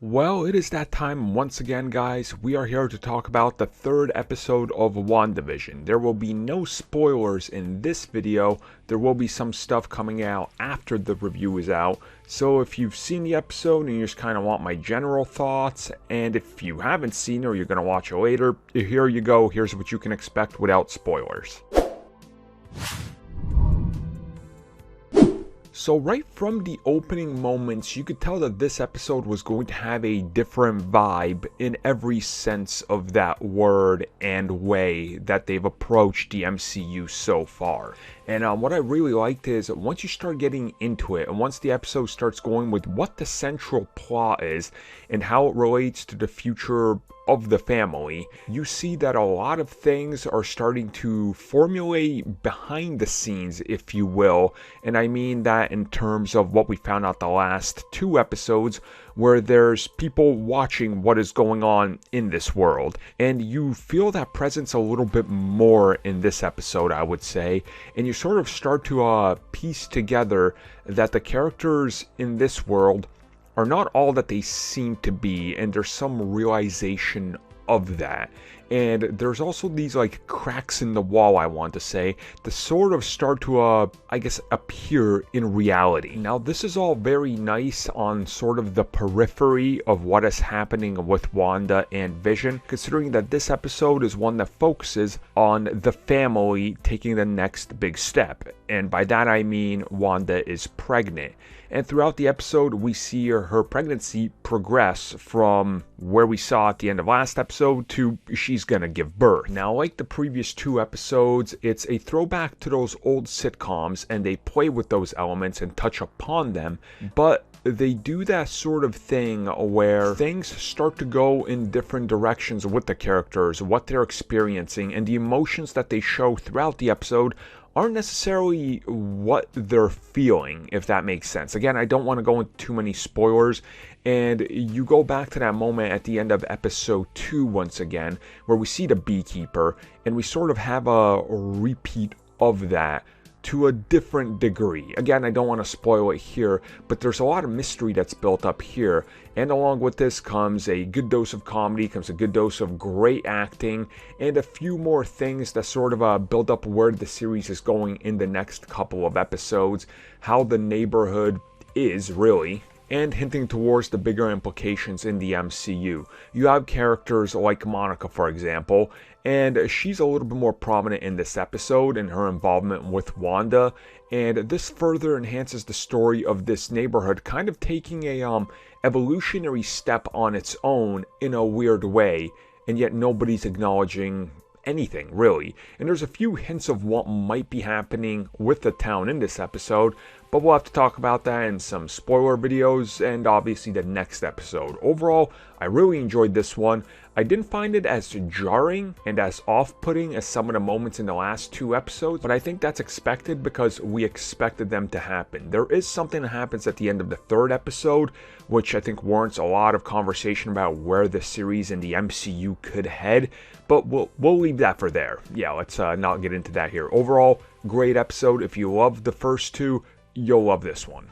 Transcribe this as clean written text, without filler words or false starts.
Well, it is that time once again, guys. We are here to talk about the third episode of WandaVision. There will be no spoilers in this video. There will be some stuff coming out after the review is out. So if you've seen the episode and you just kind of want my general thoughts, and if you haven't seen it or you're going to watch it later, here you go. Here's what you can expect without spoilers. So right from the opening moments, you could tell that this episode was going to have a different vibe in every sense of that word and way that they've approached the MCU so far. And what I really liked is once you start getting into it, and once the episode starts going with what the central plot is and how it relates to the future of the family, you see that a lot of things are starting to formulate behind the scenes, if you will. And I mean that in terms of what we found out the last two episodes, where there's people watching what is going on in this world. And you feel that presence a little bit more in this episode, I would say. And you sort of start to piece together that the characters in this world are not all that they seem to be, and there's some realization of that. And there's also these like cracks in the wall, I want to say, that sort of start to I guess appear in reality. Now this is all very nice on sort of the periphery of what is happening with Wanda and Vision, considering that this episode is one that focuses on the family taking the next big step. And by that I mean Wanda is pregnant. And throughout the episode, we see her pregnancy progress from where we saw at the end of last episode to she's gonna give birth. Now, like the previous two episodes, it's a throwback to those old sitcoms, and they play with those elements and touch upon them, but they do that sort of thing where things start to go in different directions with the characters, what they're experiencing, and the emotions that they show throughout the episode aren't necessarily what they're feeling, if that makes sense. Again, I don't want to go into too many spoilers, and you go back to that moment at the end of episode 2 once again, where we see the beekeeper, and we sort of have a repeat of that to a different degree. Again, I don't want to spoil it here, but there's a lot of mystery that's built up here. And along with this comes a good dose of comedy, comes a good dose of great acting, and a few more things that sort of build up where the series is going in the next couple of episodes, how the neighborhood is really, and hinting towards the bigger implications in the MCU. You have characters like Monica, for example, and she's a little bit more prominent in this episode in her involvement with Wanda, and this further enhances the story of this neighborhood kind of taking a evolutionary step on its own in a weird way, and yet nobody's acknowledging anything really. And there's a few hints of what might be happening with the town in this episode, but we'll have to talk about that in some spoiler videos and obviously the next episode. Overall, I really enjoyed this one. I didn't find it as jarring and as off-putting as some of the moments in the last two episodes, but I think that's expected because we expected them to happen. There is something that happens at the end of the third episode, which I think warrants a lot of conversation about where the series and the MCU could head, but we'll leave that for there. Yeah, let's not get into that here. Overall, great episode. If you loved the first two, you'll love this one.